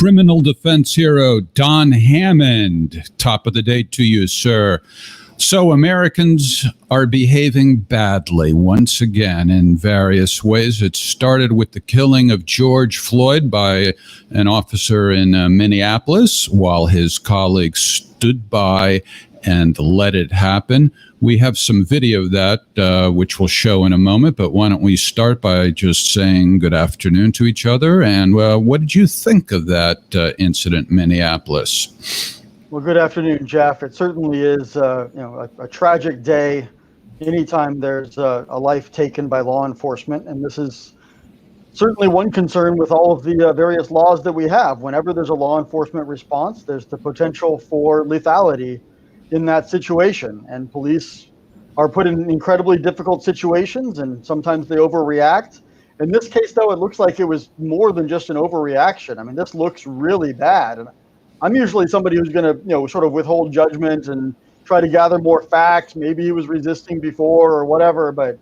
criminal defense hero Don Hammond. Top of the day to you, sir. So Americans are behaving badly once again in various ways. It started with the killing of George Floyd by an officer in Minneapolis while his colleagues stood by and let it happen. We have some video of that, which we'll show in a moment, but why don't we start by just saying good afternoon to each other, and what did you think of that incident in Minneapolis? Well, good afternoon, Jeff. It certainly is a tragic day anytime there's a life taken by law enforcement, and this is certainly one concern with all of the various laws that we have. Whenever there's a law enforcement response, there's the potential for lethality in that situation, and police are put in incredibly difficult situations, and sometimes they overreact. In this case, though, it looks like it was more than just an overreaction. I mean, this looks really bad, and I'm usually somebody who's going to, sort of withhold judgment and try to gather more facts. Maybe he was resisting before or whatever, but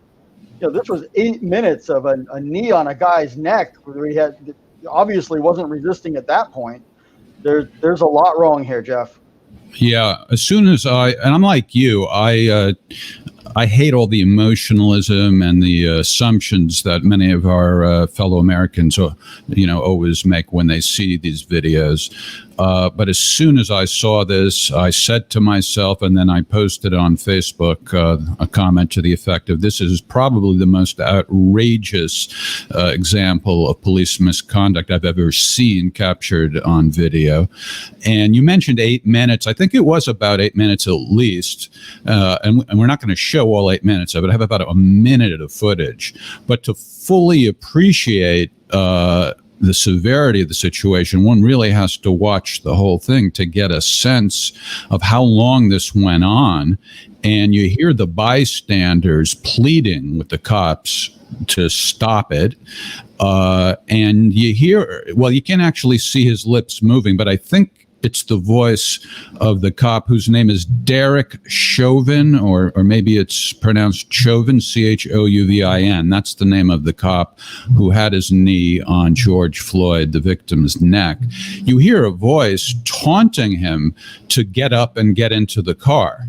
this was 8 minutes of a knee on a guy's neck where he had obviously wasn't resisting at that point. There's a lot wrong here, Jeff. Yeah, as soon as and I'm like you, I hate all the emotionalism and the assumptions that many of our fellow Americans, always make when they see these videos. But as soon as I saw this, I said to myself, and then I posted on Facebook a comment to the effect of, this is probably the most outrageous example of police misconduct I've ever seen captured on video. And you mentioned 8 minutes. I think it was about 8 minutes at least. And we're not going to show all 8 minutes of it. I have about a minute of footage. But to fully appreciate the severity of the situation, one really has to watch the whole thing to get a sense of how long this went on. And you hear the bystanders pleading with the cops to stop it. And you hear, well, you can't actually see his lips moving, but I think it's the voice of the cop whose name is Derek Chauvin, or maybe it's pronounced Chauvin, Chouvin. That's the name of the cop who had his knee on George Floyd, the victim's neck. You hear a voice taunting him to get up and get into the car.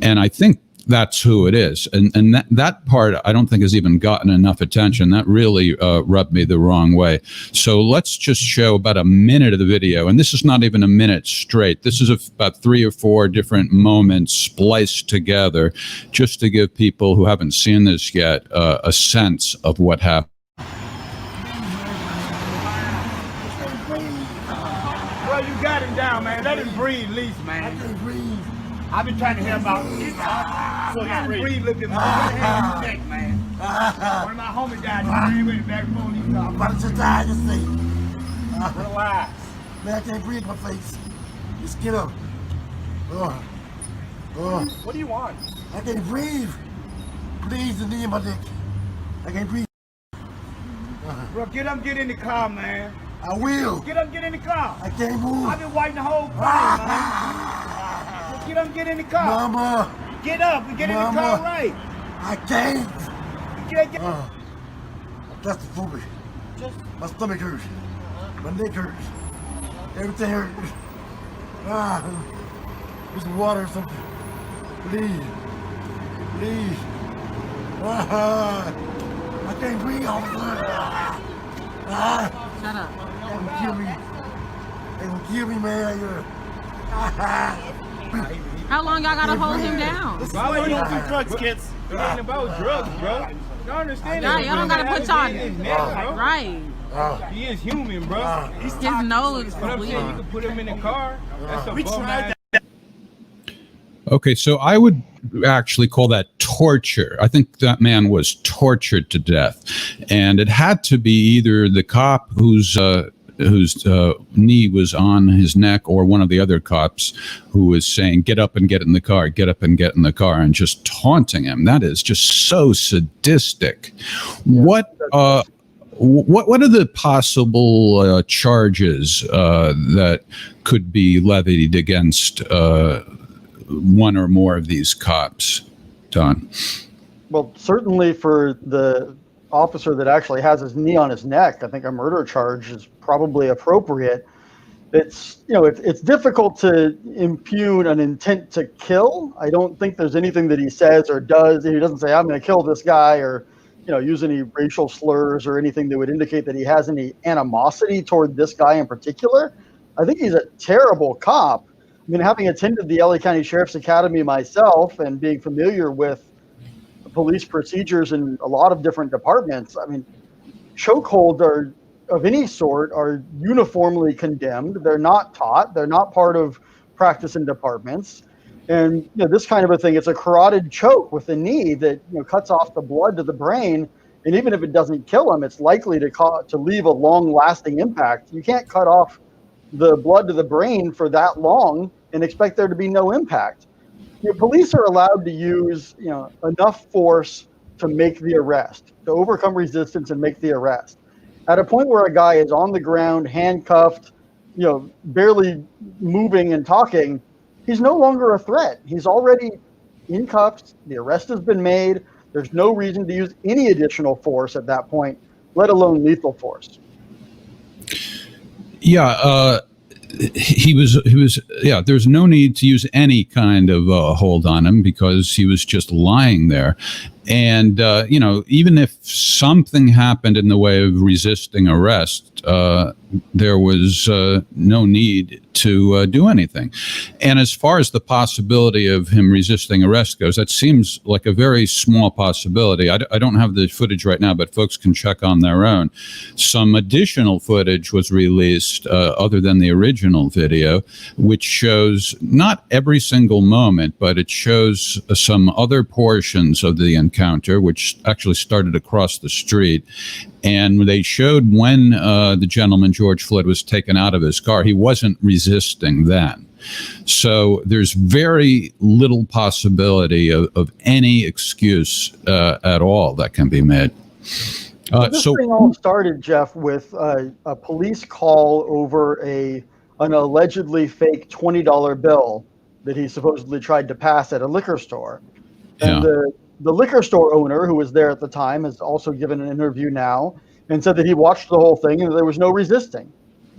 And I think that's who it is. And that part, I don't think has even gotten enough attention. That really rubbed me the wrong way. So let's just show about a minute of the video. And this is not even a minute straight. This is about 3 or 4 different moments spliced together just to give people who haven't seen this yet a sense of what happened. Well, you got him down, man. Let him breathe, at least, man. I can't breathe. I've been trying to help out. So I can breathe a little bit more. Neck, man. One of my homies died. He's ready back home. I'm about to die this thing. Relax. Man, I can't breathe my face. Just get up. What do you want? I can't breathe. Please, the knee in my neck. I can't breathe. Bro, get up, get in the car, man. I will. Get up, get in the car. I can't move. I've been waiting the whole time, man. Get up, get in the car. Mama. Get up and get in the car right. I can't. Get. That's the food. My stomach hurts. My neck hurts. Everything hurts. Get some water or something. Please. Please. I can't breathe, officer. Shut up. They gonna kill me. They gonna kill me, man. How long y'all gotta hold him down? Why you don't do drugs, kids? It ain't about drugs, bro. Y'all understand that? Y'all don't gotta put y'all right. He is human, bro. His nose is What I'm saying, you bleeding. can put him in the car. That's a bum. Okay, so I would actually call that torture. I think that man was tortured to death. And it had to be either the cop whose knee was on his neck, or one of the other cops who was saying, get up and get in the car, get up and get in the car, and just taunting him. That is just so sadistic. What are the possible charges that could be levied against one or more of these cops, Don? Well, certainly for the officer that actually has his knee on his neck, I think a murder charge is probably appropriate. it's difficult to impugn an intent to kill. I don't think there's anything that he says or does. He doesn't say, I'm going to kill this guy, or, use any racial slurs or anything that would indicate that he has any animosity toward this guy in particular. I think he's a terrible cop. I mean, having attended the LA County Sheriff's Academy myself and being familiar with police procedures in a lot of different departments, I mean, chokeholds of any sort are uniformly condemned. They're not taught. They're not part of practice in departments. And this kind of a thing, it's a carotid choke with the knee that cuts off the blood to the brain. And even if it doesn't kill him, it's likely to leave a long-lasting impact. You can't cut off the blood to the brain for that long and expect there to be no impact. Police are allowed to use enough force to make the arrest, to overcome resistance and make the arrest. At a point where a guy is on the ground, handcuffed, barely moving and talking, he's no longer a threat. He's already in cuffs. The arrest has been made. There's no reason to use any additional force at that point, let alone lethal force. Yeah, he was. Yeah, there's no need to use any kind of hold on him because he was just lying there. And, even if something happened in the way of resisting arrest, there was no need to do anything. And as far as the possibility of him resisting arrest goes, that seems like a very small possibility. I don't have the footage right now, but folks can check on their own. Some additional footage was released other than the original video, which shows not every single moment, but it shows some other portions of the encounter, which actually started across the street. And they showed when the gentleman, George Floyd, was taken out of his car. He wasn't resisting then. So there's very little possibility of any excuse at all that can be made. This thing all started, Jeff, with a police call over an allegedly fake $20 bill that he supposedly tried to pass at a liquor store. And the liquor store owner, who was there at the time, has also given an interview now and said that he watched the whole thing and there was no resisting.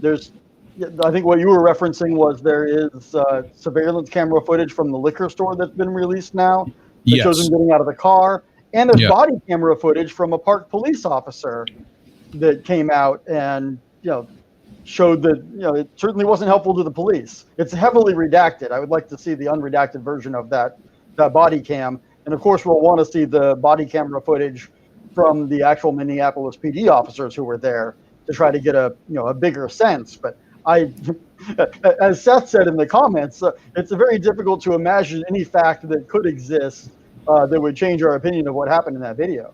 I think what you were referencing was there is surveillance camera footage from the liquor store that's been released now that shows him getting out of the car. And there's body camera footage from a park police officer that came out and, showed that, it certainly wasn't helpful to the police. It's heavily redacted. I would like to see the unredacted version of that body cam. And of course, we'll want to see the body camera footage from the actual Minneapolis PD officers who were there to try to get a bigger sense. But as Seth said in the comments, it's very difficult to imagine any fact that could exist that would change our opinion of what happened in that video.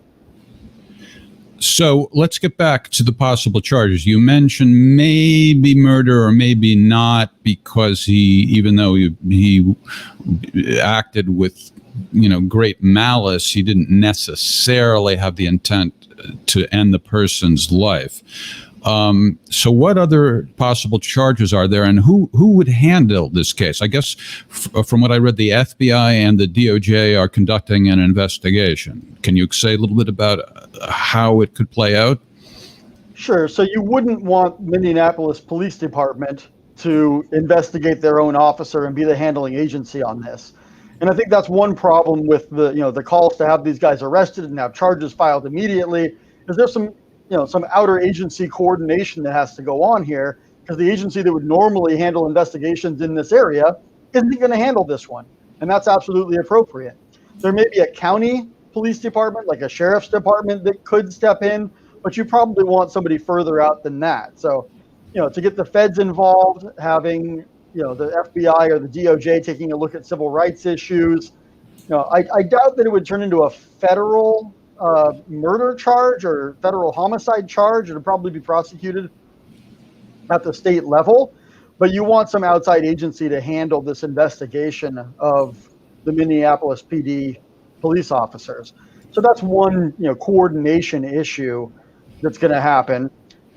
So let's get back to the possible charges. You mentioned maybe murder or maybe not, because even though he acted with great malice, he didn't necessarily have the intent to end the person's life. So what other possible charges are there, and who would handle this case? I guess from what I read, the FBI and the DOJ are conducting an investigation. Can you say a little bit about how it could play out? Sure. So you wouldn't want Minneapolis Police Department to investigate their own officer and be the handling agency on this. And I think that's one problem with the calls to have these guys arrested and have charges filed immediately, is there's some outer agency coordination that has to go on here, because the agency that would normally handle investigations in this area isn't going to handle this one. And that's absolutely appropriate. There may be a county police department, like a sheriff's department, that could step in, but you probably want somebody further out than that. So, to get the feds involved, having, the FBI or the DOJ taking a look at civil rights issues, I doubt that it would turn into a federal murder charge or federal homicide charge. It would probably be prosecuted at the state level, but you want some outside agency to handle this investigation of the Minneapolis PD police officers. So that's one, coordination issue that's going to happen.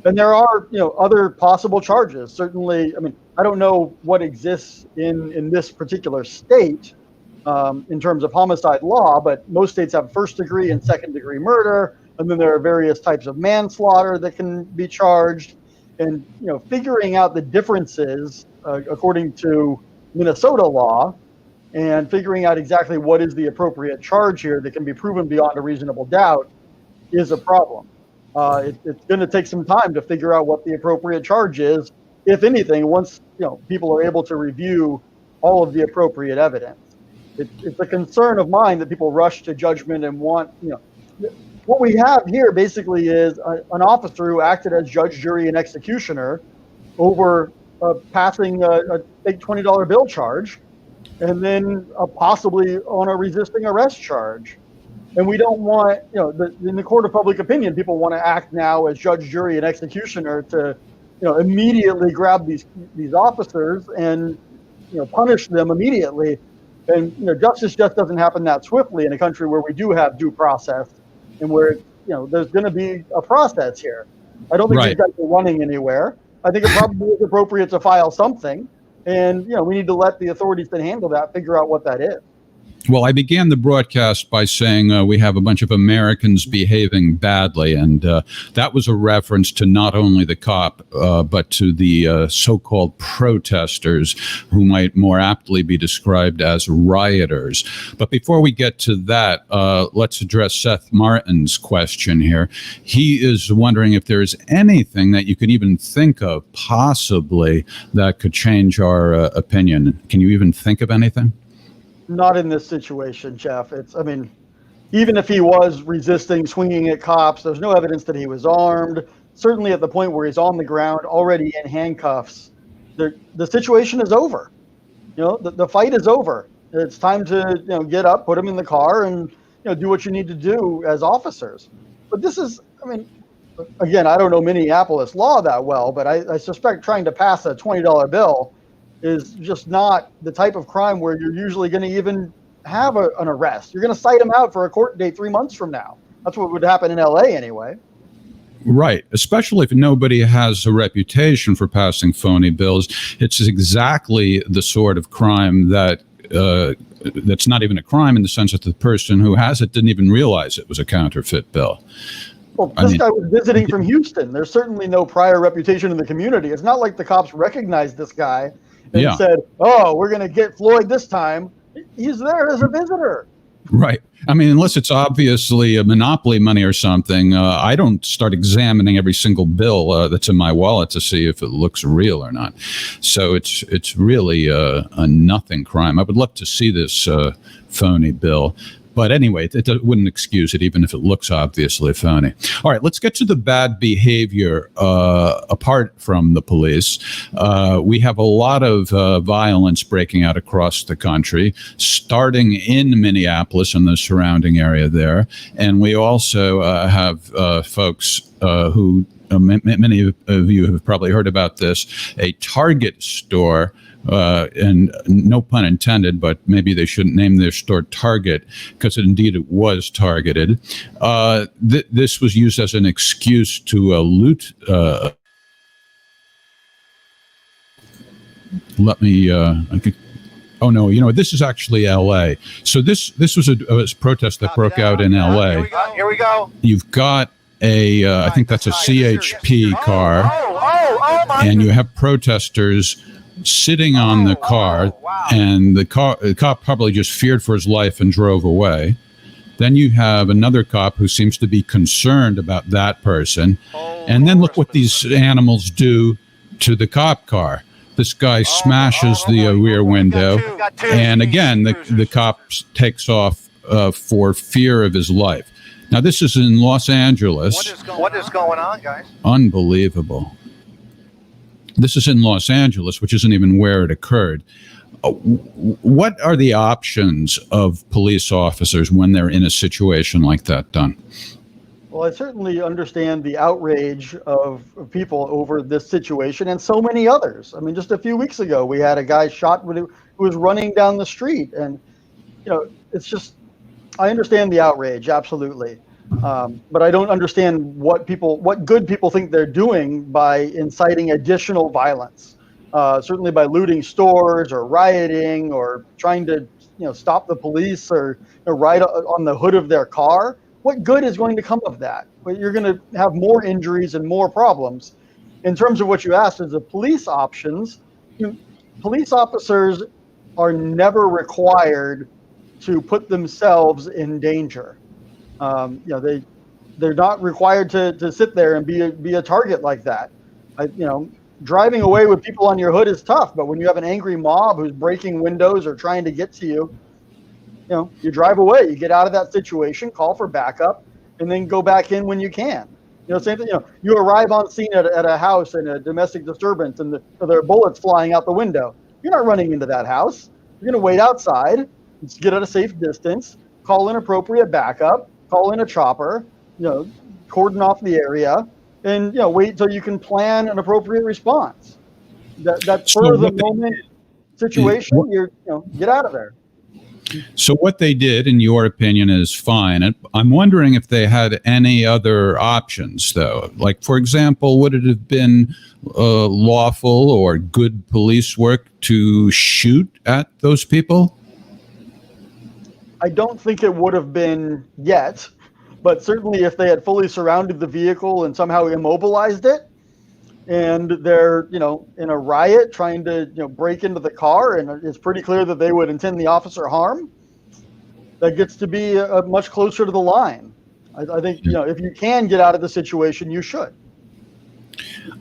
And there are, other possible charges. Certainly, I don't know what exists in this particular state in terms of homicide law, but most states have first degree and second degree murder. And then there are various types of manslaughter that can be charged. And figuring out the differences according to Minnesota law, and figuring out exactly what is the appropriate charge here that can be proven beyond a reasonable doubt is a problem. It's going to take some time to figure out what the appropriate charge is, if anything, once people are able to review all of the appropriate evidence. It's a concern of mine that people rush to judgment and want, what we have here basically is an officer who acted as judge, jury, and executioner over passing a big $20 bill charge, and then possibly on a resisting arrest charge. And we don't want, in the court of public opinion, people want to act now as judge, jury, and executioner to, immediately grab these officers and, punish them immediately. And, justice just doesn't happen that swiftly in a country where we do have due process and where, there's going to be a process here. I don't think these guys are running anywhere. I think it probably is appropriate to file something. And, we need to let the authorities that handle that figure out what that is. Well, I began the broadcast by saying we have a bunch of Americans behaving badly, and that was a reference to not only the cop, but to the so-called protesters, who might more aptly be described as rioters. But before we get to that, let's address Seth Martin's question here. He is wondering if there is anything that you could even think of possibly that could change our opinion. Can you even think of anything? Not in this situation, Jeff. Even if he was resisting, swinging at cops, there's no evidence that he was armed. Certainly at the point where he's on the ground, already in handcuffs, the situation is over. The fight is over. It's time to get up, put him in the car, and do what you need to do as officers. But this is, again, I don't know Minneapolis law that well, but I suspect trying to pass a $20 bill is just not the type of crime where you're usually going to even have an arrest. You're going to cite him out for a court date 3 months from now. That's what would happen in LA anyway. Right. Especially if nobody has a reputation for passing phony bills. It's exactly the sort of crime that that's not even a crime in the sense that the person who has it didn't even realize it was a counterfeit bill. Well, this guy was visiting from Houston. There's certainly no prior reputation in the community. It's not like the cops recognized this guy and said, "Oh, we're going to get Floyd this time." He's there as a visitor. Right. Unless it's obviously a monopoly money or something, I don't start examining every single bill that's in my wallet to see if it looks real or not. So it's really a nothing crime. I would love to see this phony bill. But anyway, it wouldn't excuse it, even if it looks obviously phony. All right, let's get to the bad behavior apart from the police. We have a lot of violence breaking out across the country, starting in Minneapolis and the surrounding area there. And we also have folks who, many of you have probably heard about this, a Target store. And no pun intended, but maybe they shouldn't name their store Target, because indeed it was targeted. This was used as an excuse to loot. Oh no! This is actually L.A. So this was a protest that broke out in L.A. Here we go. You've got I think that's a CHP car, and you have protesters sitting on the car, and the cop probably just feared for his life and drove away. Then you have another cop who seems to be concerned about that person. And then look what these animals do to the cop car. This guy smashes the rear window, and again, the cop takes off for fear of his life. Now, this is in Los Angeles. What is going on, guys? Unbelievable. This is in Los Angeles, which isn't even where it occurred. What are the options of police officers when they're in a situation like that, Don? Well, I certainly understand the outrage of people over this situation and so many others. Just a few weeks ago, we had a guy shot who was running down the street. And, it's just, I understand the outrage, absolutely. But I don't understand what good people think they're doing by inciting additional violence. Certainly by looting stores or rioting or trying to, stop the police or ride on the hood of their car. What good is going to come of that? You're going to have more injuries and more problems. in terms of what you asked, is the police options. Police officers are never required to put themselves in danger. They're not required to sit there and be a target like that. Driving away with people on your hood is tough, but when you have an angry mob who's breaking windows or trying to get to you, you drive away. You get out of that situation, call for backup, and then go back in when you can. Same thing. You arrive on scene at a house in a domestic disturbance, and there are bullets flying out the window. You're not running into that house. You're going to wait outside, get at a safe distance, call in appropriate backup, call in a chopper, cordon off the area, and wait till you can plan an appropriate response. That spur of the moment situation, get out of there. So what they did, in your opinion, is fine. And I'm wondering if they had any other options, though. Like, for example, would it have been lawful or good police work to shoot at those people? I don't think it would have been yet, but certainly if they had fully surrounded the vehicle and somehow immobilized it, and they're in a riot trying to break into the car, and it's pretty clear that they would intend the officer harm, that gets to be much closer to the line. I think if you can get out of the situation, you should.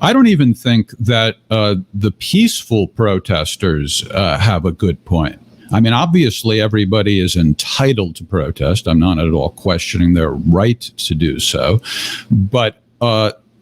I don't even think that the peaceful protesters have a good point. I mean, obviously, everybody is entitled to protest. I'm not at all questioning their right to do so. But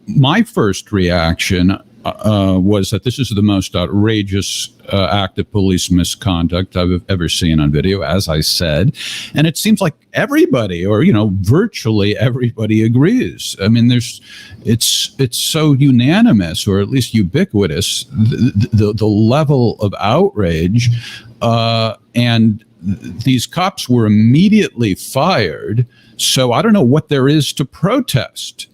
my first reaction was that this is the most outrageous act of police misconduct I've ever seen on video, as I said. And it seems like everybody, or, virtually everybody agrees. I mean, it's so unanimous, or at least ubiquitous, the level of outrage. And these cops were immediately fired. So I don't know what there is to protest.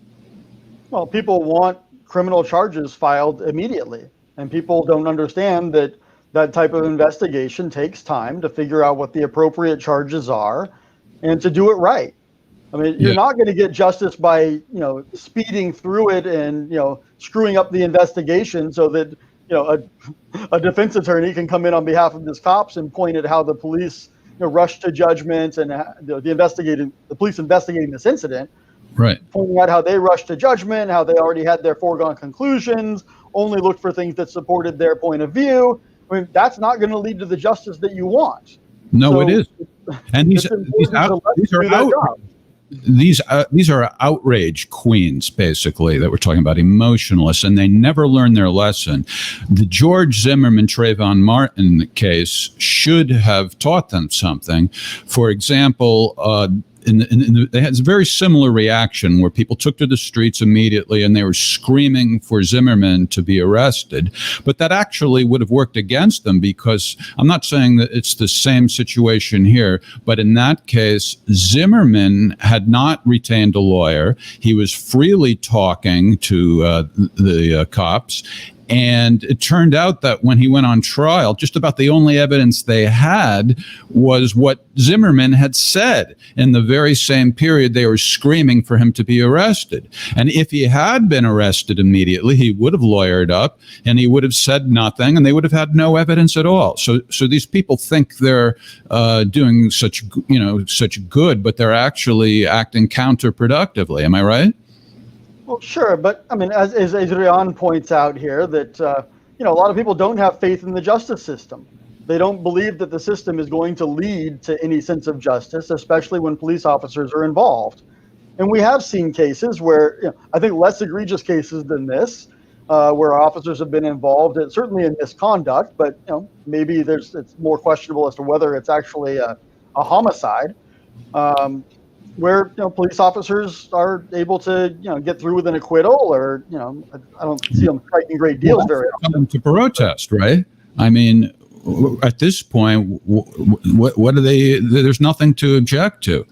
Well, people want criminal charges filed immediately, and people don't understand that type of investigation takes time to figure out what the appropriate charges are and to do it right. I mean, you're not going to get justice by, speeding through it and, screwing up the investigation so that, a defense attorney can come in on behalf of these cops and point at how the police rushed to judgment, and the police investigating this incident. Right. Pointing out how they rushed to judgment, how they already had their foregone conclusions, only looked for things that supported their point of view. I mean, that's not going to lead to the justice that you want. No, so it is. And these are outrage queens, basically, that we're talking about, emotionalists, and they never learn their lesson. The George Zimmerman Trayvon Martin case should have taught them something. For example, they had a very similar reaction where people took to the streets immediately and they were screaming for Zimmerman to be arrested. But that actually would have worked against them, because I'm not saying that it's the same situation here, but in that case, Zimmerman had not retained a lawyer. He was freely talking to the cops. And it turned out that when he went on trial, just about the only evidence they had was what Zimmerman had said. In the very same period, they were screaming for him to be arrested. And if he had been arrested immediately, he would have lawyered up and he would have said nothing, and they would have had no evidence at all. So these people think they're doing such good, but they're actually acting counterproductively. Am I right? Well, sure, but I mean, as Adrian points out here, that a lot of people don't have faith in the justice system. They don't believe that the system is going to lead to any sense of justice, especially when police officers are involved. And we have seen cases where, I think less egregious cases than this, where officers have been involved, certainly in misconduct, but maybe it's more questionable as to whether it's actually a homicide. Where police officers are able to get through with an acquittal, or I don't see them striking great deals very often. To protest, right? I mean, at this point, what are they? There's nothing to object to.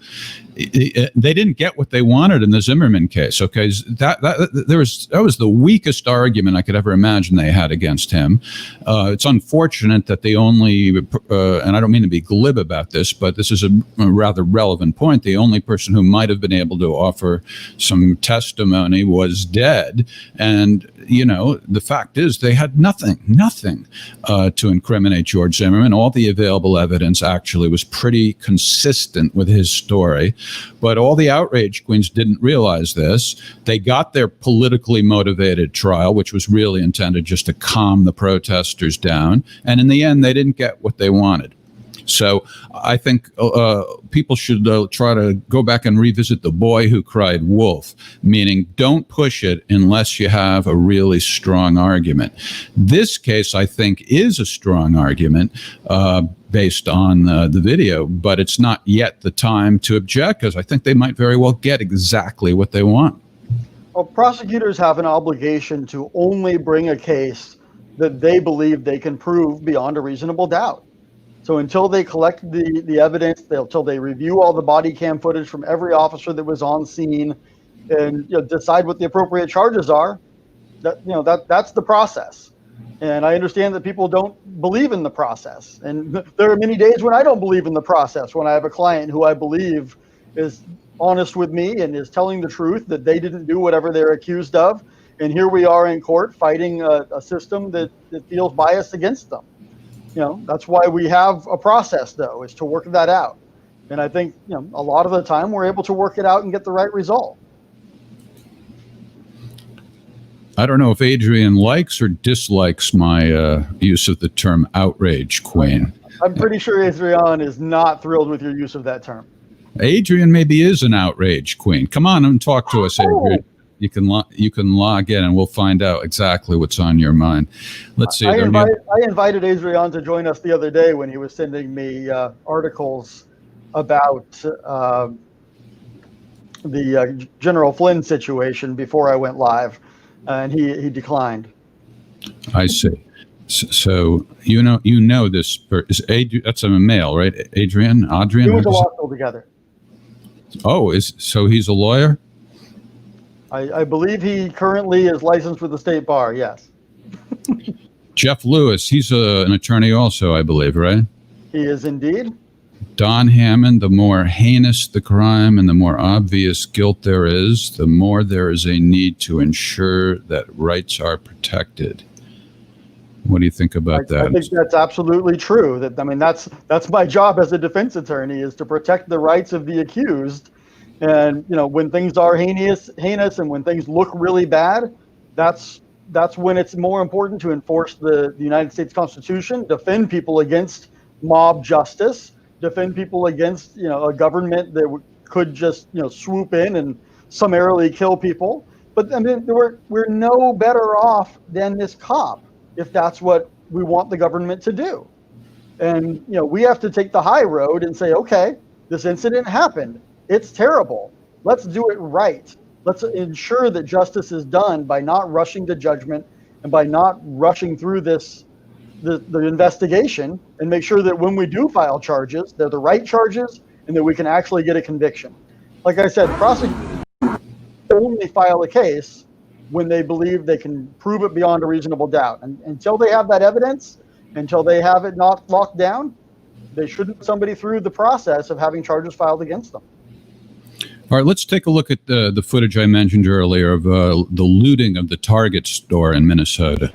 they didn't get what they wanted in the Zimmerman case. Okay, that was the weakest argument I could ever imagine they had against him. It's unfortunate that they only, and I don't mean to be glib about this, but this is a rather relevant point. The only person who might have been able to offer some testimony was dead, and the fact is they had nothing to incriminate George Zimmerman. All the available evidence actually was pretty consistent with his story. But all the outrage queens didn't realize this. They got their politically motivated trial, which was really intended just to calm the protesters down. And in the end, they didn't get what they wanted. So I think people should try to go back and revisit The Boy Who Cried Wolf, meaning don't push it unless you have a really strong argument. This case, I think, is a strong argument based on the video, but it's not yet the time to object because I think they might very well get exactly what they want. Well, prosecutors have an obligation to only bring a case that they believe they can prove beyond a reasonable doubt. So until they collect the evidence, until they review all the body cam footage from every officer that was on scene, and decide what the appropriate charges are, that's the process. And I understand that people don't believe in the process, and there are many days when I don't believe in the process. When I have a client who I believe is honest with me and is telling the truth that they didn't do whatever they're accused of, and here we are in court fighting a system that feels biased against them. That's why we have a process, though, is to work that out. And I think, a lot of the time we're able to work it out and get the right result. I don't know if Adrian likes or dislikes my use of the term outrage queen. I'm pretty sure Adrian is not thrilled with your use of that term. Adrian maybe is an outrage queen. Come on and talk to us, Adrian. You can log in and we'll find out exactly what's on your mind. Let's see. I invited Adrian to join us the other day when he was sending me articles about the General Flynn situation before I went live, and he declined. I see. So you know this is that's a male, right? Adrian. We went to law school together. Oh, so he's a lawyer? I believe he currently is licensed with the state bar, yes. Jeff Lewis, he's an attorney also, I believe, right? He is indeed. Don Hammond, the more heinous the crime and the more obvious guilt there is, the more there is a need to ensure that rights are protected. What do you think about that? I think that's absolutely true. That's my job as a defense attorney, is to protect the rights of the accused. And when things are heinous, and when things look really bad, that's when it's more important to enforce the United States Constitution, defend people against mob justice, defend people against a government that could just swoop in and summarily kill people. But we're no better off than this cop if that's what we want the government to do. And we have to take the high road and say, okay, this incident happened. It's terrible. Let's do it right. Let's ensure that justice is done by not rushing to judgment and by not rushing through the investigation, and make sure that when we do file charges, they're the right charges and that we can actually get a conviction. Like I said, prosecutors only file a case when they believe they can prove it beyond a reasonable doubt. And until they have that evidence, until they have it not locked down, they shouldn't put somebody through the process of having charges filed against them. All right, let's take a look at the footage I mentioned earlier of the looting of the Target store in Minnesota.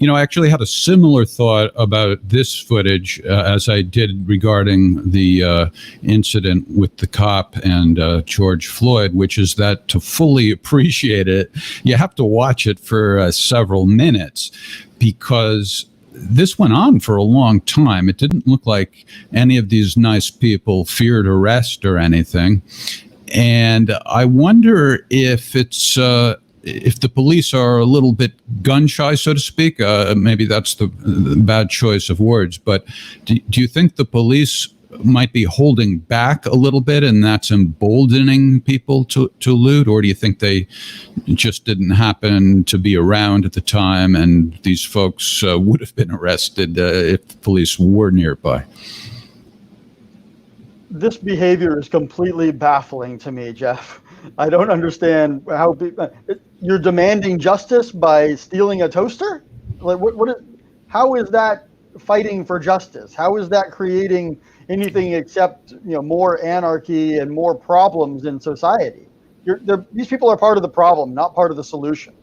I actually had a similar thought about this footage as I did regarding the incident with the cop and George Floyd, which is that to fully appreciate it, you have to watch it for several minutes, because this went on for a long time. It didn't look like any of these nice people feared arrest or anything. And I wonder if it's if the police are a little bit gun shy, so to speak. Maybe that's the bad choice of words. But do you think the police might be holding back a little bit, and that's emboldening people to loot? Or do you think they just didn't happen to be around at the time, and these folks would have been arrested if the police were nearby? This behavior is completely baffling to me, Jeff. I don't understand how you're demanding justice by stealing a toaster. Like, how is that fighting for justice? How is that creating anything except more anarchy and more problems in society? These people are part of the problem, not part of the solution.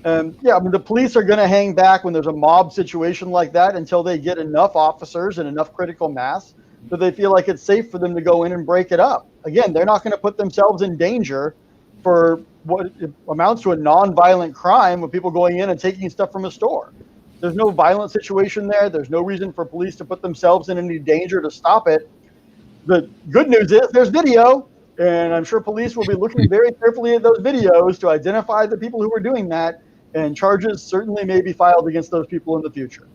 And the police are going to hang back when there's a mob situation like that until they get enough officers and enough critical mass that they feel like it's safe for them to go in and break it up. Again, they're not going to put themselves in danger for what amounts to a non-violent crime with people going in and taking stuff from a store. There's no violent situation there. There's no reason for police to put themselves in any danger to stop it. The good news is there's video, and I'm sure police will be looking very carefully at those videos to identify the people who were doing that, and charges certainly may be filed against those people in the future.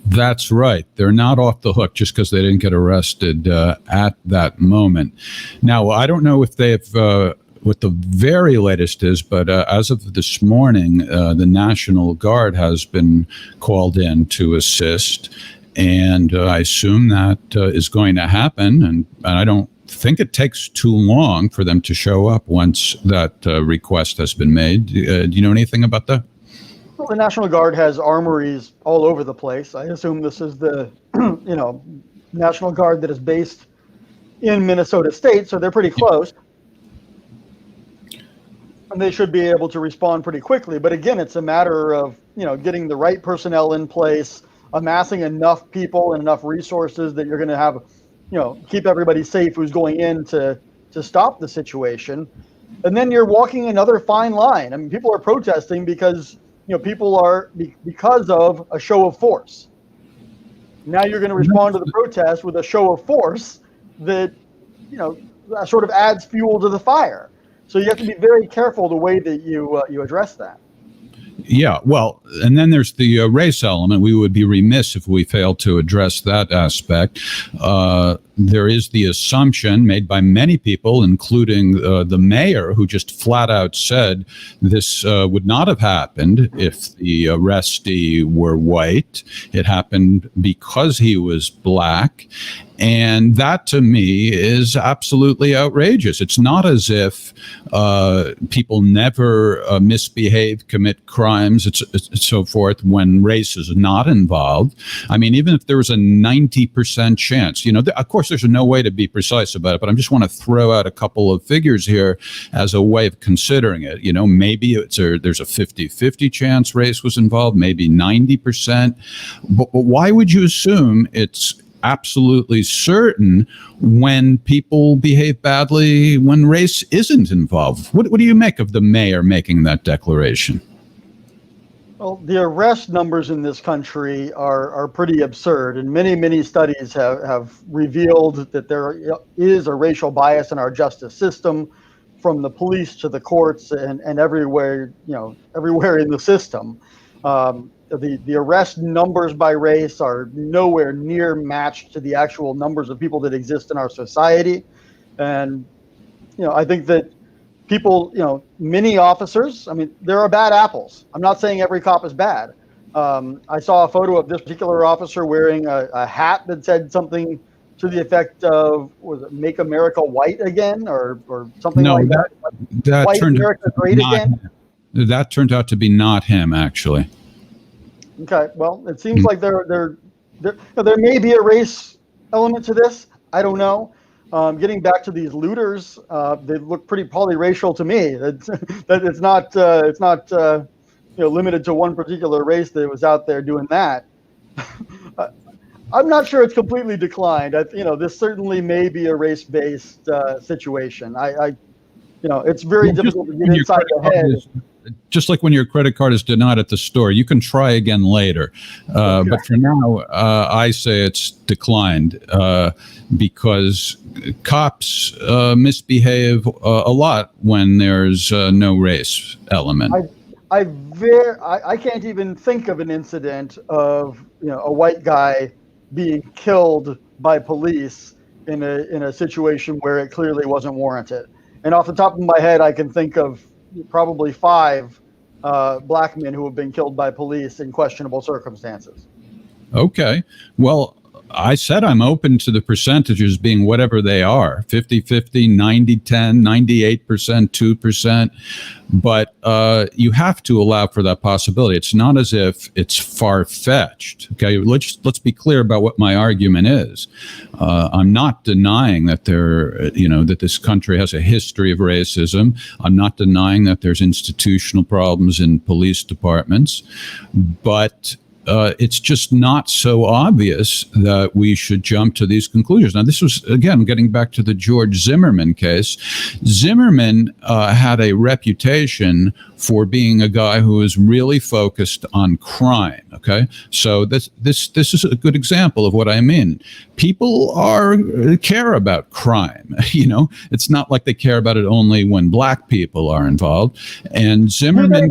That's right. They're not off the hook just because they didn't get arrested at that moment. Now, I don't know if they've what the very latest is, but as of this morning, the National Guard has been called in to assist, and I assume that is going to happen. And I don't think it takes too long for them to show up once that request has been made. Do you know anything about that? Well, the National Guard has armories all over the place. I assume this is the, National Guard that is based in Minnesota State, so they're pretty close. And they should be able to respond pretty quickly. But again, it's a matter of, getting the right personnel in place, amassing enough people and enough resources that you're going to have, keep everybody safe who's going in to stop the situation. And then you're walking another fine line. I mean, people are protesting because people are because of a show of force. Now you're going to respond to the protest with a show of force that, sort of adds fuel to the fire. So you have to be very careful the way that you address that. Yeah, well, and then there's the race element. We would be remiss if we failed to address that aspect. There is the assumption made by many people, including the mayor, who just flat out said this would not have happened if the arrestee were white. It happened because he was black. And that, to me, is absolutely outrageous. It's not as if people never misbehave, commit crimes, it's so forth, when race is not involved. I mean, even if there was a 90% chance, of course, there's no way to be precise about it, but I just want to throw out a couple of figures here as a way of considering it. Maybe there's a 50-50 chance race was involved, maybe 90%. But why would you assume it's absolutely certain when people behave badly when race isn't involved? What do you make of the mayor making that declaration? Well, the arrest numbers in this country are pretty absurd, and many studies have revealed that there is a racial bias in our justice system, from the police to the courts and everywhere in the system. The arrest numbers by race are nowhere near matched to the actual numbers of people that exist in our society. And, I think that people, many officers, there are bad apples. I'm not saying every cop is bad. I saw a photo of this particular officer wearing a hat that said something to the effect of, was it "Make America White Again" or something like that? That White turned America Great Again? That turned out to be not him, actually. Okay, well, it seems like there may be a race element to this. I don't know. Getting back to these looters, they look pretty polyracial to me. It's not limited to one particular race that was out there doing that. I'm not sure it's completely declined. This certainly may be a race-based situation. It's very difficult to get inside the head. Just like when your credit card is denied at the store, you can try again later. Okay. But for now, I say it's declined because cops misbehave a lot when there's no race element. I can't even think of an incident of a white guy being killed by police in a situation where it clearly wasn't warranted. And off the top of my head, I can think of probably 5 black men who have been killed by police in questionable circumstances. Okay. Well, I said I'm open to the percentages being whatever they are, 50-50, 90-10, 98%, 2%. But you have to allow for that possibility. It's not as if it's far-fetched. Okay, let's be clear about what my argument is. I'm not denying that that this country has a history of racism. I'm not denying that there's institutional problems in police departments, but it's just not so obvious that we should jump to these conclusions. Now, this was, again, getting back to the George Zimmerman case. Zimmerman had a reputation for being a guy who was really focused on crime. Okay, so this is a good example of what I mean. People care about crime. It's not like they care about it only when black people are involved. And Zimmerman.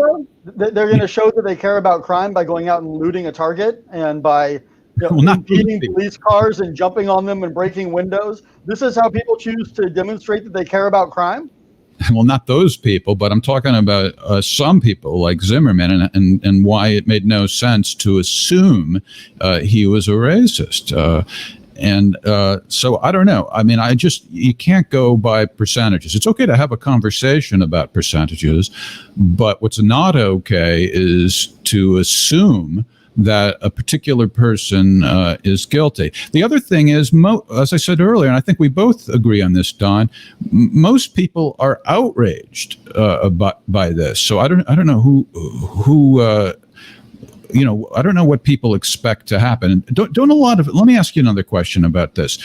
They're going to show that they care about crime by going out and looting a Target and by impeding police cars and jumping on them and breaking windows. This is how people choose to demonstrate that they care about crime? Well, not those people, but I'm talking about some people like Zimmerman and why it made no sense to assume he was a racist. So I don't know. I mean, you can't go by percentages. It's okay to have a conversation about percentages, but what's not okay is to assume that a particular person is guilty. The other thing is, as I said earlier, and I think we both agree on this, Don, most people are outraged by this. So I don't know who I don't know what people expect to happen. Let me ask you another question about this.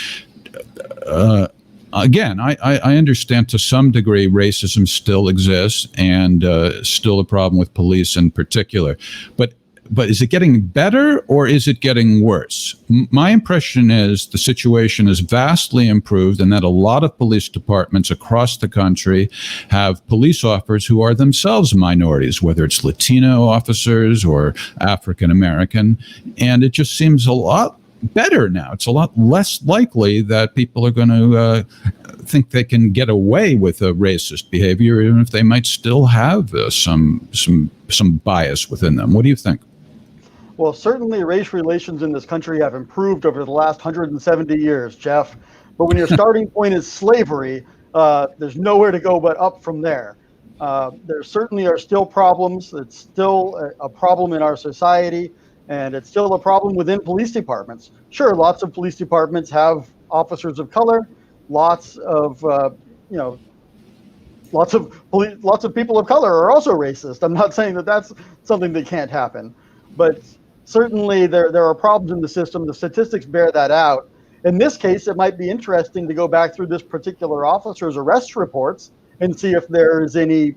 Again, I understand to some degree racism still exists and still a problem with police in particular. But is it getting better or is it getting worse? My impression is the situation is vastly improved and that a lot of police departments across the country have police officers who are themselves minorities, whether it's Latino officers or African American. And it just seems a lot better now. It's a lot less likely that people are going to think they can get away with a racist behavior, even if they might still have some bias within them. What do you think? Well, certainly race relations in this country have improved over the last 170 years, Jeff. But when your starting point is slavery, there's nowhere to go but up from there. There certainly are still problems. It's still a problem in our society, and it's still a problem within police departments. Sure, lots of police departments have officers of color, lots of people of color are also racist. I'm not saying that that's something that can't happen, but certainly there are problems in the system. The statistics bear that out. In this case, it might be interesting to go back through this particular officer's arrest reports and see if there is any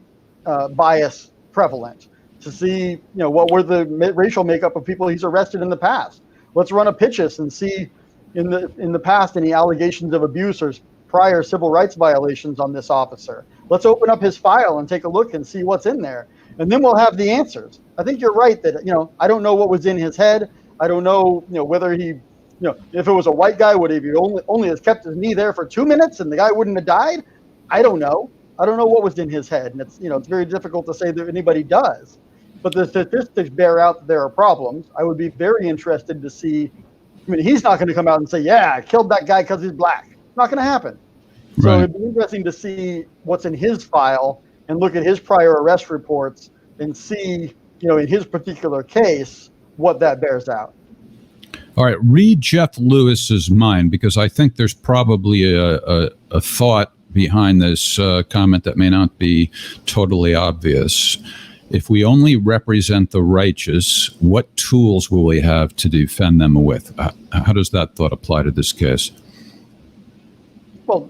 bias prevalent, to see what were the racial makeup of people he's arrested in the past. Let's run a pitches and see in the past any allegations of abuse or prior civil rights violations on this officer. Let's open up his file and take a look and see what's in there. And then we'll have the answers. I think you're right that, I don't know what was in his head. I don't know, whether he, if it was a white guy, would he only has kept his knee there for 2 minutes and the guy wouldn't have died? I don't know. I don't know what was in his head. And it's very difficult to say that anybody does. But the statistics bear out that there are problems. I would be very interested to see, he's not going to come out and say, yeah, I killed that guy because he's black. Not going to happen. So Right. it'd be interesting to see what's in his file and look at his prior arrest reports and see, in his particular case, what that bears out. All right, read Jeff Lewis's mind, because I think there's probably a thought behind this comment that may not be totally obvious. if we only represent the righteous, what tools will we have to defend them with? How does that thought apply to this case? Well,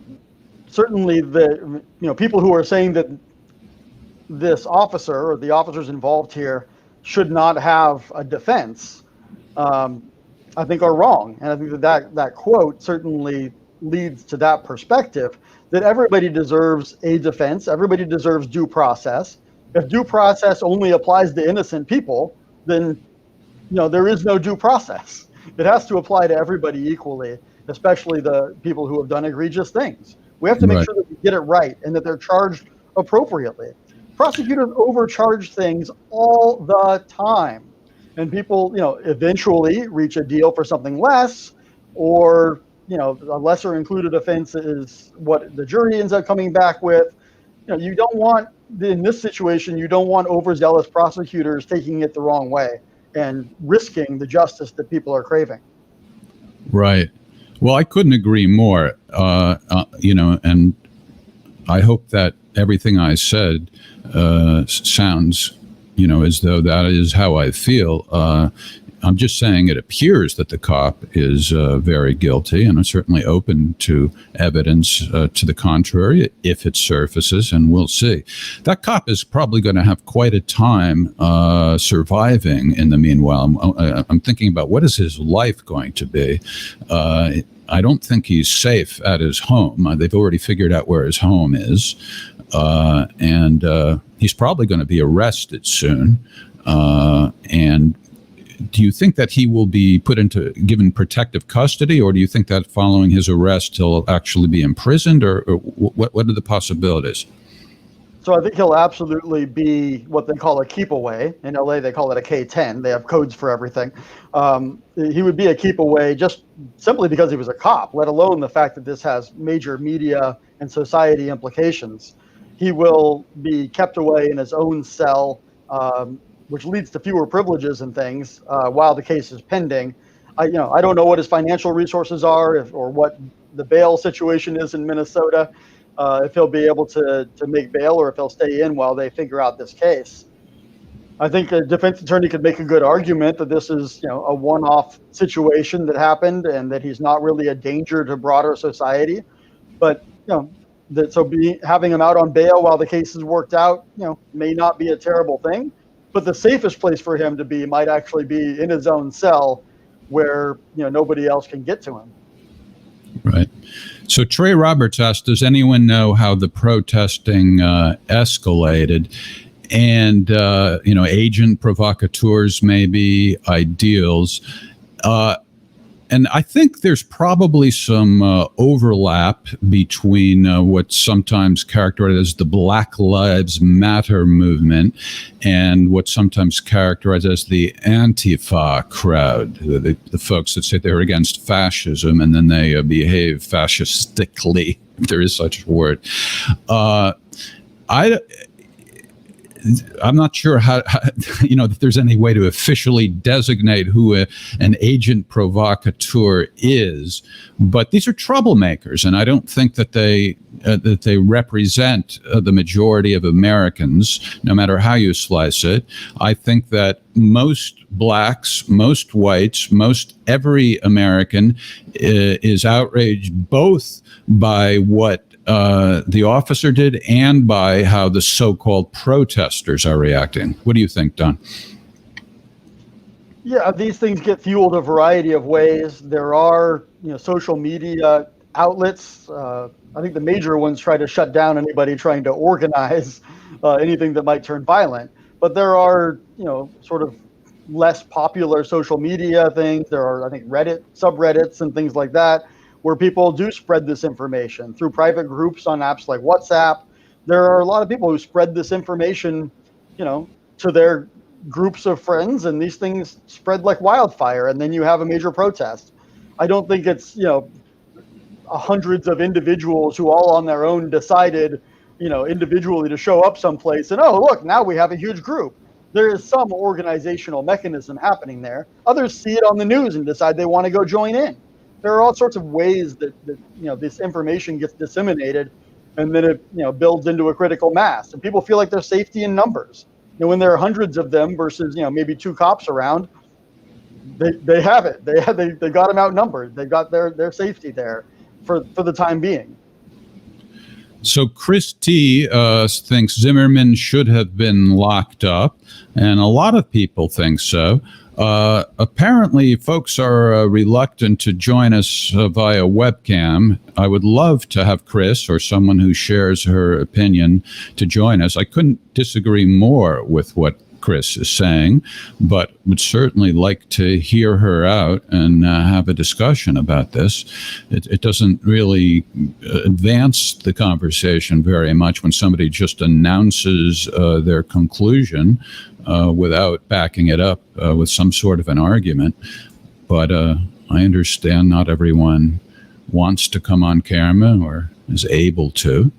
certainly people who are saying that this officer or the officers involved here should not have a defense, I think are wrong. And I think that quote certainly leads to that perspective, that everybody deserves a defense, everybody deserves due process. If due process only applies to innocent people, then there is no due process. It has to apply to everybody equally, especially the people who have done egregious things. We have to make sure that we get it right and that they're charged appropriately. Prosecutors overcharge things all the time, and people, eventually reach a deal for something less, or a lesser included offense is what the jury ends up coming back with. You don't want, in this situation, you don't want overzealous prosecutors taking it the wrong way and risking the justice that people are craving. Right. Well, I couldn't agree more. And I hope that everything I said sounds, as though that is how I feel. I'm just saying it appears that the cop is very guilty, and I'm certainly open to evidence to the contrary if it surfaces, and we'll see. That cop is probably going to have quite a time surviving in the meanwhile. I'm thinking about what is his life going to be. I don't think he's safe at his home. They've already figured out where his home is, and he's probably going to be arrested soon. And do you think that he will be given protective custody, or do you think that following his arrest he'll actually be imprisoned, or what are the possibilities? So I think he'll absolutely be what they call a keep away. In LA, they call it a K-10. They have codes for everything. He would be a keep away just simply because he was a cop, let alone the fact that this has major media and society implications. He will be kept away in his own cell, which leads to fewer privileges and things while the case is pending. I don't know what his financial resources are or what the bail situation is in Minnesota, if he'll be able to make bail or if he'll stay in while they figure out this case. I think a defense attorney could make a good argument that this is, a one-off situation that happened and that he's not really a danger to broader society. But, having him out on bail while the case is worked out, may not be a terrible thing. But the safest place for him to be might actually be in his own cell where, nobody else can get to him. Right. So Trey Roberts asked, does anyone know how the protesting escalated? And, agent provocateurs, maybe ideals. And I think there's probably some overlap between what's sometimes characterized as the Black Lives Matter movement and what's sometimes characterized as the Antifa crowd, the folks that say they're against fascism and then they behave fascistically, if there is such a word. I'm not sure how if there's any way to officially designate who an agent provocateur is, but these are troublemakers, and I don't think that they represent the majority of Americans, no matter how you slice it. I think that most blacks, most whites, most every American is outraged both by what the officer did and by how the so-called protesters are reacting. What do you think, Don? Yeah, these things get fueled a variety of ways. There are, social media outlets. I think the major ones try to shut down anybody trying to organize anything that might turn violent. But there are, sort of less popular social media things. There are, I think, Reddit, subreddits and things like that, where people do spread this information through private groups on apps like WhatsApp. There are a lot of people who spread this information, to their groups of friends, and these things spread like wildfire, and then you have a major protest. I don't think it's, hundreds of individuals who all on their own decided, individually to show up someplace and, oh, look, now we have a huge group. There is some organizational mechanism happening there. Others see it on the news and decide they want to go join in. There are all sorts of ways that this information gets disseminated, and then it builds into a critical mass, and people feel like there's safety in numbers. when there are hundreds of them versus maybe 2 cops around, they have it. They got them outnumbered. They got their safety there for the time being. So Chris T thinks Zimmerman should have been locked up, and a lot of people think so. Apparently, folks are reluctant to join us via webcam. I would love to have Chris or someone who shares her opinion to join us. I couldn't disagree more with what Chris is saying, but would certainly like to hear her out and have a discussion about this. It doesn't really advance the conversation very much when somebody just announces their conclusion without backing it up with some sort of an argument. But I understand not everyone wants to come on camera or is able to.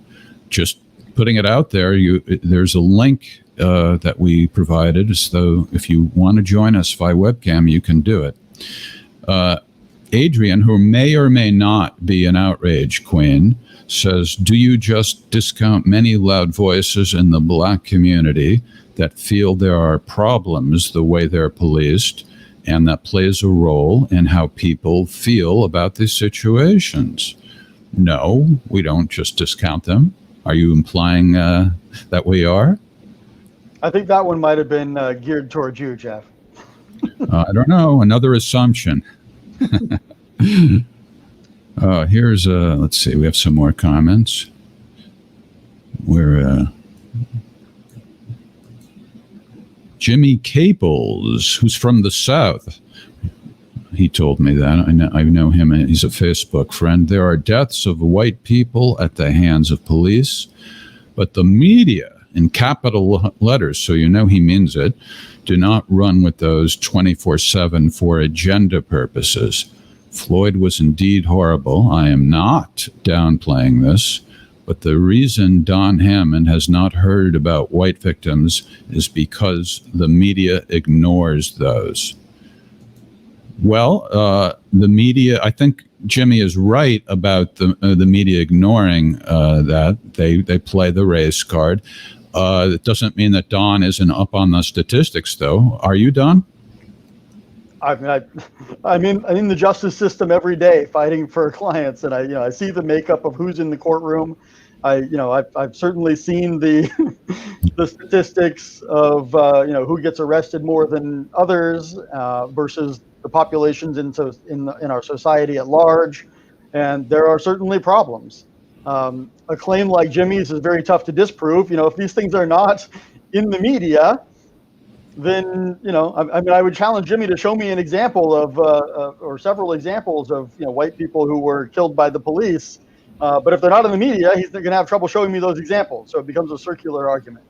Just putting it out there, there's a link that we provided, so if you want to join us via webcam, you can do it. Adrian, who may or may not be an outrage queen, says, do you just discount many loud voices in the Black community that feel there are problems the way they're policed, and that plays a role in how people feel about these situations? No, we don't just discount them. Are you implying that we are? I think that one might have been geared towards you, Jeff. I don't know. Another assumption. Here's let's see. We have some more comments. Jimmy Caples, who's from the South. He told me that. I know him. He's a Facebook friend. There are deaths of white people at the hands of police, but the media, in capital letters, so you know he means it, do not run with those 24/7 for agenda purposes. Floyd was indeed horrible. I am not downplaying this, but the reason Don Hammond has not heard about white victims is because the media ignores those. Well, the media, I think Jimmy is right about the media ignoring that. They play the race card. It doesn't mean that Don isn't up on the statistics, though. Are you, Don? I'm in the justice system every day, fighting for clients, and I see the makeup of who's in the courtroom. I've certainly seen the the statistics of who gets arrested more than others versus the populations in our society at large, and there are certainly problems. A claim like Jimmy's is very tough to disprove. If these things are not in the media, then I would challenge Jimmy to show me an example of or several examples of white people who were killed by the police. But if they're not in the media, he's going to have trouble showing me those examples. So it becomes a circular argument.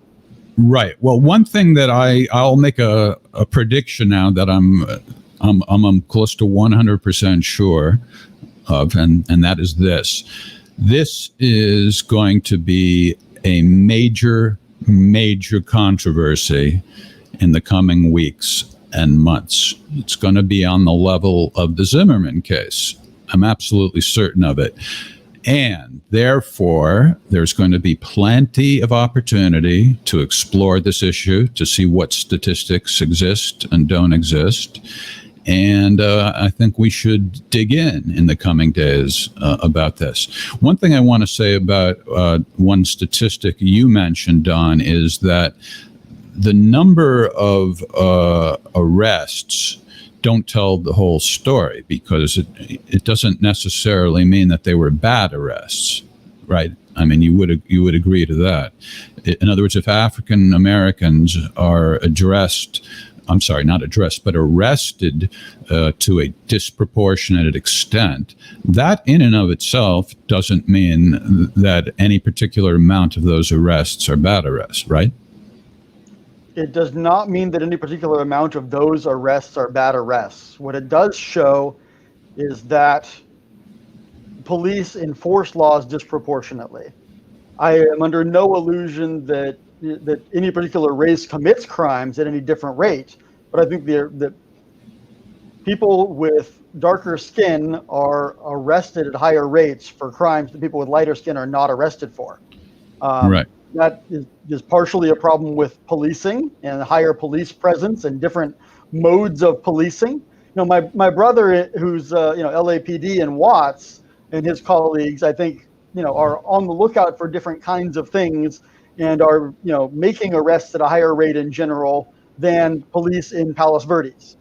Right. Well, one thing that I'll make a prediction now that I'm close to 100% sure of, and that is this. This is going to be a major controversy in the coming weeks and months. It's going to be on the level of the Zimmerman case. I'm absolutely certain of it. And therefore, there's going to be plenty of opportunity to explore this issue, to see what statistics exist and don't exist. And I think we should dig in the coming days about this. One thing I want to say about one statistic you mentioned, Don, is that the number of arrests don't tell the whole story, because it doesn't necessarily mean that they were bad arrests, right? I mean, you would agree to that. In other words, if African Americans are arrested to a disproportionate extent, that in and of itself doesn't mean that any particular amount of those arrests are bad arrests, right? It does not mean that any particular amount of those arrests are bad arrests. What it does show is that police enforce laws disproportionately. I am under no illusion that any particular race commits crimes at any different rate, but I think that people with darker skin are arrested at higher rates for crimes that people with lighter skin are not arrested for. Right. that is partially a problem with policing and higher police presence and different modes of policing. My brother, who's LAPD in Watts, and his colleagues, I think, are on the lookout for different kinds of things and are, making arrests at a higher rate in general than police in Palos Verdes.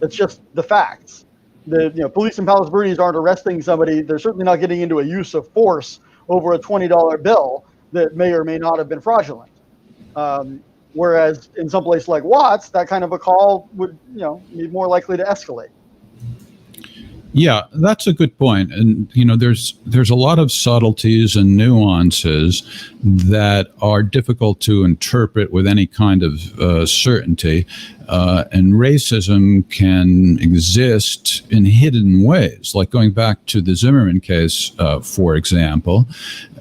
That's just the facts. The police in Palos Verdes aren't arresting somebody. They're certainly not getting into a use of force over a $20 bill that may or may not have been fraudulent. Whereas in some place like Watts, that kind of a call would, be more likely to escalate. Yeah, that's a good point. And, there's a lot of subtleties and nuances that are difficult to interpret with any kind of certainty. And racism can exist in hidden ways, like going back to the Zimmerman case, for example.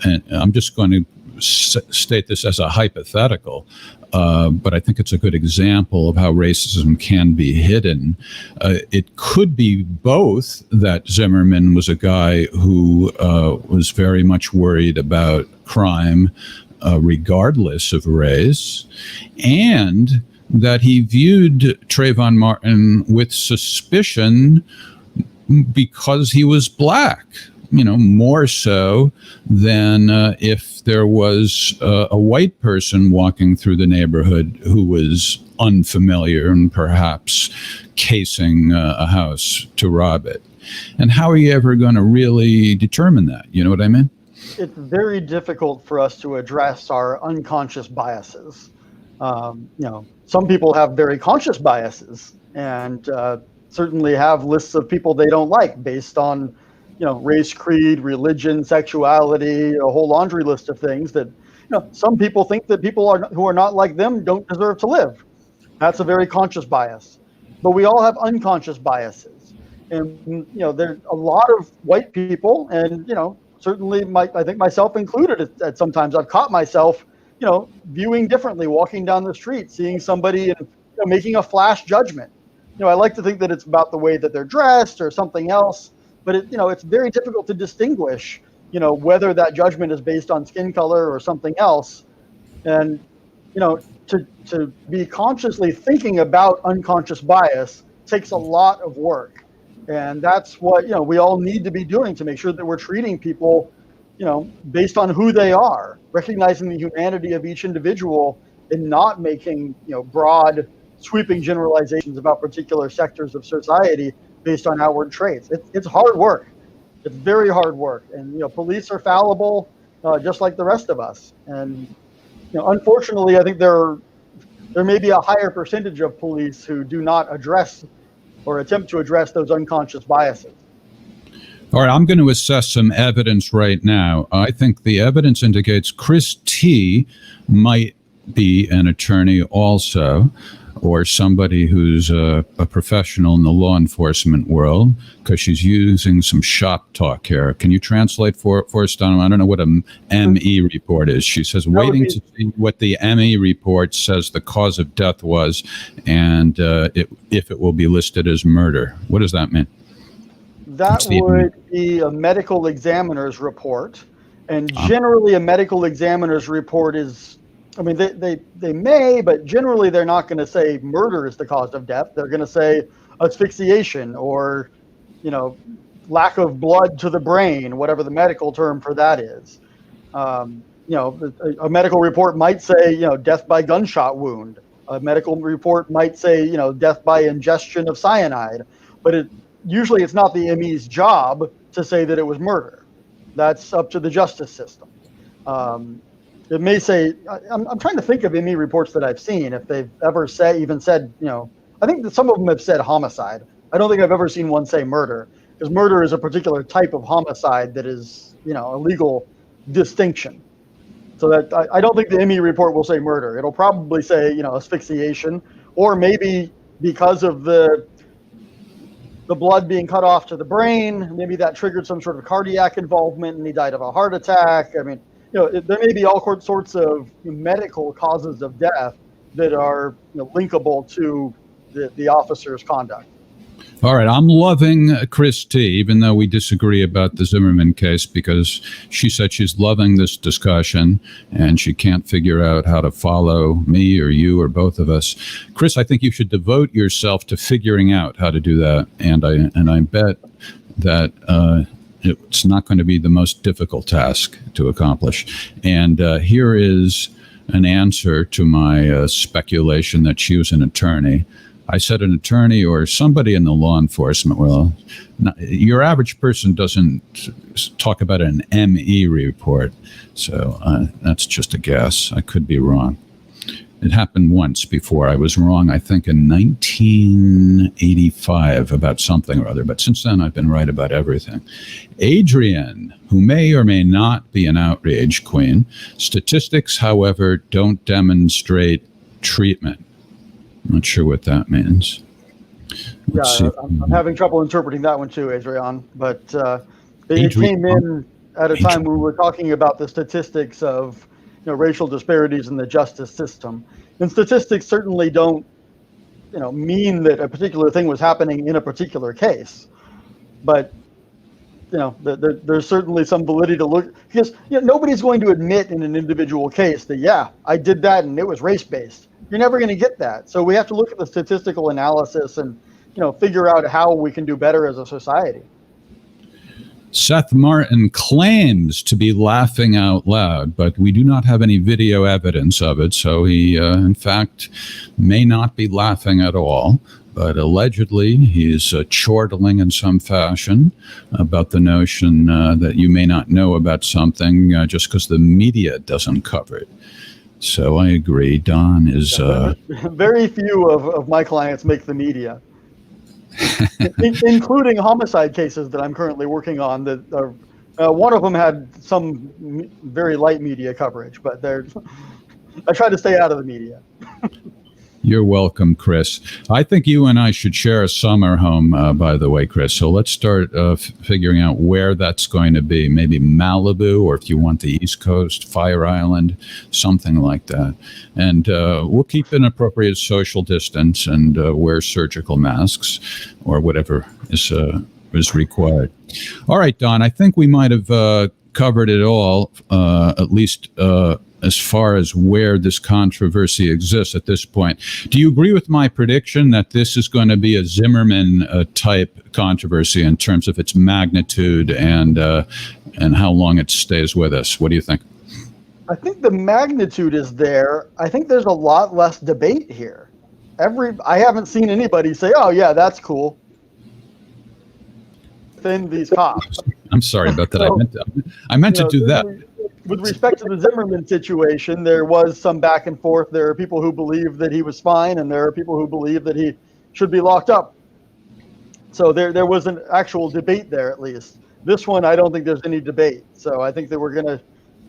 And I'm just going to state this as a hypothetical. But I think it's a good example of how racism can be hidden. It could be both that Zimmerman was a guy who was very much worried about crime, regardless of race, and that he viewed Trayvon Martin with suspicion because he was black. More so than if there was a white person walking through the neighborhood who was unfamiliar and perhaps casing a house to rob it. And how are you ever going to really determine that? You know what I mean? It's very difficult for us to address our unconscious biases. Some people have very conscious biases and certainly have lists of people they don't like based on race, creed, religion, sexuality, a whole laundry list of things that, some people think that people who are not like them don't deserve to live. That's a very conscious bias. But we all have unconscious biases. And, there's a lot of white people, and, certainly I think myself included at sometimes I've caught myself, viewing differently, walking down the street, seeing somebody and making a flash judgment. I like to think that it's about the way that they're dressed or something else. But it's very difficult to distinguish, whether that judgment is based on skin color or something else. And, to be consciously thinking about unconscious bias takes a lot of work. And that's what, we all need to be doing to make sure that we're treating people, based on who they are, recognizing the humanity of each individual and not making, broad, sweeping generalizations about particular sectors of society based on outward traits. It's hard work. It's very hard work. And, police are fallible, just like the rest of us. And, unfortunately, I think there may be a higher percentage of police who do not address or attempt to address those unconscious biases. All right, I'm going to assess some evidence right now. I think the evidence indicates Chris T. might be an attorney also, or somebody who's a professional in the law enforcement world, because she's using some shop talk here. Can you translate for us, Don? I don't know what a ME report is. She says, waiting to see what the ME report says the cause of death was, and if it will be listed as murder. What does that mean? That would be a medical examiner's report. And generally, a medical examiner's report is, they may, but generally they're not going to say murder is the cause of death. They're going to say asphyxiation or, lack of blood to the brain, whatever the medical term for that is. A medical report might say, death by gunshot wound. A medical report might say, death by ingestion of cyanide. But usually it's not the ME's job to say that it was murder. That's up to the justice system. It may say, I'm trying to think of ME reports that I've seen, if they've ever said, I think that some of them have said homicide. I don't think I've ever seen one say murder, because murder is a particular type of homicide that is, a legal distinction. So that I don't think the ME report will say murder. It'll probably say, asphyxiation, or maybe because of the blood being cut off to the brain, maybe that triggered some sort of cardiac involvement and he died of a heart attack. There may be all sorts of medical causes of death that are linkable to the officer's conduct. All right, I'm loving Chris T, even though we disagree about the Zimmerman case, because she said she's loving this discussion and she can't figure out how to follow me or you or both of us. Chris, I think you should devote yourself to figuring out how to do that, and I bet that it's not going to be the most difficult task to accomplish. And here is an answer to my speculation that she was an attorney. I said an attorney or somebody in the law enforcement. Well, your average person doesn't talk about an ME report. So that's just a guess. I could be wrong. It happened once before. I was wrong, I think, in 1985 about something or other. But since then, I've been right about everything. Adrian, who may or may not be an outrage queen. Statistics, however, don't demonstrate treatment. I'm not sure what that means. I'm having trouble interpreting that one too, Adrian. But it came in at a time when we were talking about the statistics of racial disparities in the justice system. And statistics certainly don't mean that a particular thing was happening in a particular case. But there's certainly some validity to look, because nobody's going to admit in an individual case that, I did that and it was race-based. You're never going to get that. So we have to look at the statistical analysis and, figure out how we can do better as a society. Seth Martin claims to be laughing out loud, but we do not have any video evidence of it. So he, in fact, may not be laughing at all. But allegedly, he's chortling in some fashion about the notion that you may not know about something just because the media doesn't cover it. So I agree. Don is... Very few of my clients make the media, including homicide cases that I'm currently working on. That one of them had some very light media coverage, but I try to stay out of the media. You're welcome, Chris. I think you and I should share a summer home, by the way, Chris. So let's start figuring out where that's going to be. Maybe Malibu, or if you want the East Coast, Fire Island, something like that. And we'll keep an appropriate social distance and wear surgical masks or whatever is required. All right, Don, I think we might have covered it all, at least as far as where this controversy exists at this point. Do you agree with my prediction that this is going to be a Zimmerman type controversy in terms of its magnitude and how long it stays with us? What do you think? I think the magnitude is there. I think there's a lot less debate here. I haven't seen anybody say, "Oh yeah, that's cool." Within these cops. I'm sorry about that. I meant to do that. With respect to the Zimmerman situation, there was some back and forth. There are people who believe that he was fine, and there are people who believe that he should be locked up. So there was an actual debate there, at least. This one, I don't think there's any debate. So I think that we're going to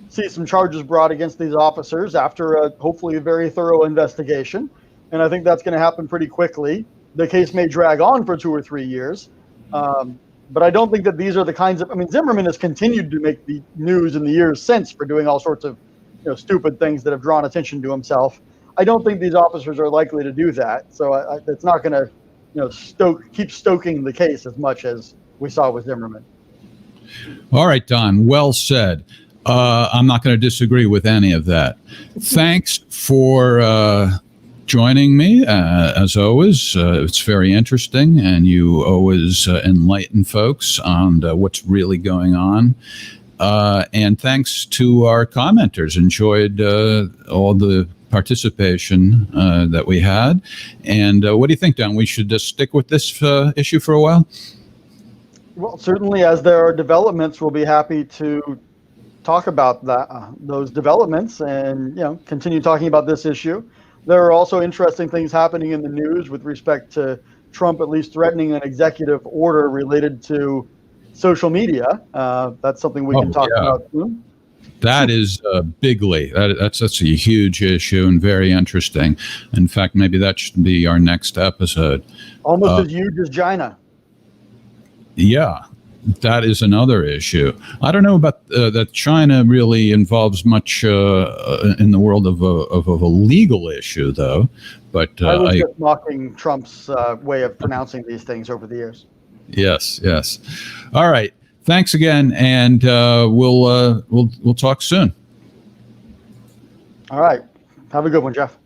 see some charges brought against these officers after hopefully a very thorough investigation. And I think that's going to happen pretty quickly. The case may drag on for 2 or 3 years. But I don't think that these are the kinds of, Zimmerman has continued to make the news in the years since for doing all sorts of, stupid things that have drawn attention to himself. I don't think these officers are likely to do that. So it's not going to, keep stoking the case as much as we saw with Zimmerman. All right, Don, well said. I'm not going to disagree with any of that. Thanks for joining me, as always. It's very interesting, and you always enlighten folks on what's really going on. And thanks to our commenters. Enjoyed all the participation that we had. And what do you think, Don? We should just stick with this issue for a while? Well, certainly as there are developments, we'll be happy to talk about those developments and continue talking about this issue. There are also interesting things happening in the news with respect to Trump at least threatening an executive order related to social media. That's something we can talk about soon. That is bigly. That's a huge issue and very interesting. In fact, maybe that should be our next episode. Almost as huge as China. Yeah. that is another issue. I don't know about that. China really involves much in the world of a legal issue, though. But I was just mocking Trump's way of pronouncing these things over the years. Yes. All right. Thanks again, and we'll talk soon. All right. Have a good one, Jeff.